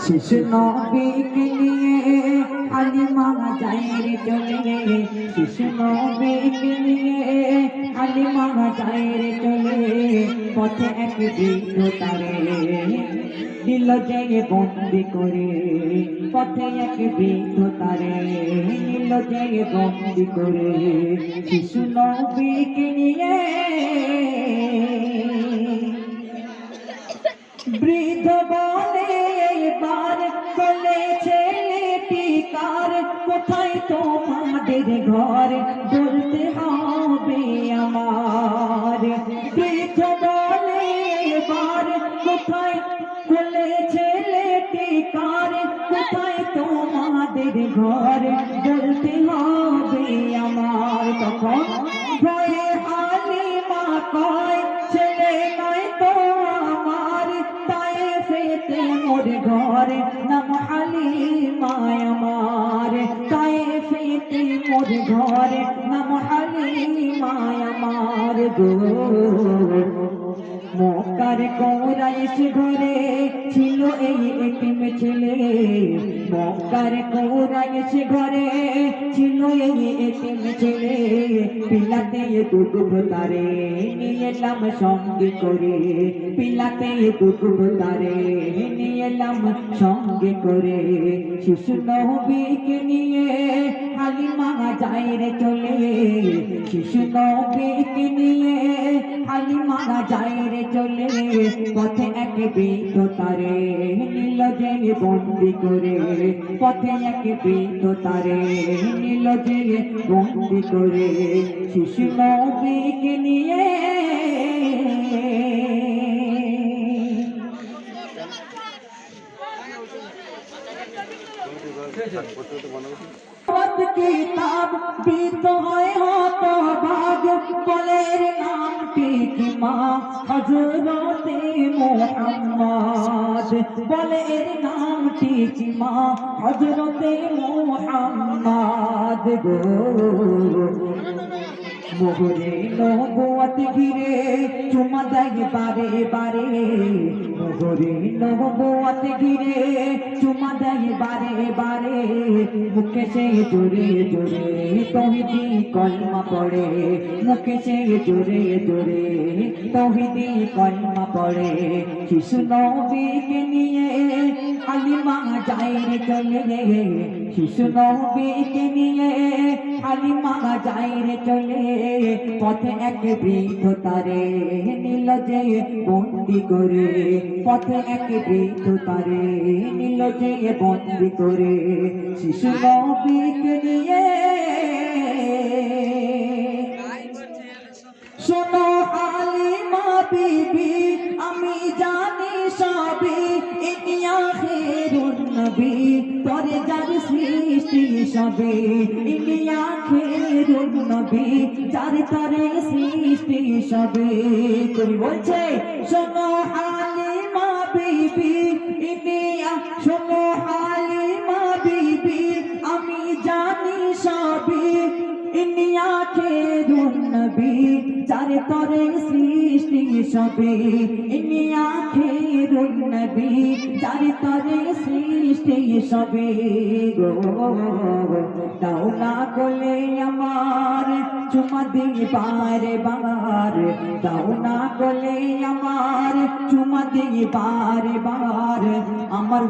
শিশু নবীকে নিয়ে হালিমা যায় রে চলে, শিশু নবীকে নিয়ে হালিমা যায় রে চলে, পথে এক বৃদ্ধ তারে দিল যে বন্দি করে, পথে এক বৃদ্ধ তারে দিল যে বন্দি করে। শিশু নবীকে নিয়ে বৃদ্ধ বলে এবার চলেছে টিকার, কোথায় তোমাদের ঘর বলতে হবে আমার। বৃদ্ধ বলে এবার কোথায় চলেছে টিকার, কোথায় তোমাদের ঘর বলতে হবে আমার। তখন ভয়ে হালিমা কয় ছেলে নয় তো আমার, তায়েফেতে মোর ঘর নাম হালিমা আমার, তায়েফেতে মোর ঘর নাম হালিমা আমার গো। মক্কার কুরাইশ ঘরে ছিল এই এতিম ছেলে, মক্কার কুরাইশ ঘরে ছিল এই এতিম ছেলে, পিলাতে দুধ তারে নিয়ে এলাম সঙ্গে করে, পিলাতে দুধ তারে নিয়ে এলাম সঙ্গে করে। শিশু নবীকে নিয়ে হালিমা যায় রে চলে, শিশু নবীকে নিয়ে হালিমা যায় রে চলে, পথে এক বৃদ্ধ তারে নিল যে বন্দি করে, পথে এক বৃদ্ধ তারে নিল যে বন্দি করে। শিশু নবীকে নিয়ে কিতাব বৃদ্ধ হয় হত ভাগ, বলের নামটি কি মা হযরতে মুহাম্মদ, বলের নামটি কি মা হযরতে মুহাম্মদ গো। মোহরে নবুয়ত ঘিরে চুমা দেয় বারে বারে, মোহরে নবুয়ত ঘিরে চুমা দেয় বারে বারে, মুখে সে জোরে জোরে তৌহিদি কলমা পড়ে, মুখে সে জোরে জোরে তৌহিদি কলমা পড়ে। শিশু নবীকে নিয়ে হালিমা যায় রে চলে, শিশু নবীকে নিয়ে হালিমা যায় রে চলে, পথে এক বৃদ্ধ তারে নিল যে বন্দি করে, পথে এক বৃদ্ধ তারে নিল যে বন্দি করে। শিশু নবীকে নিয়ে শোনো হালিমা বিবি আমি জানি সবই, ইনি আখিরুন নবী তরে যার সৃষ্টি সবে, ইনি আখিরুন নবী যার তরে সৃষ্টি সবে। কবি বলছে শোনো হালিমা বিবি ইনি, শোনো হালিমা বিবি আমি জানি সবই, ইনি আখিরুন নবী যার তরে সৃষ্টি সবে, ইনি আখিরুন নবী যার তরে সৃষ্টি সবে গো। দাও না কোলে আমার চুমা দিই বারে বার, দাও না কোলে আমার চুমা দিই বারে বার, আমার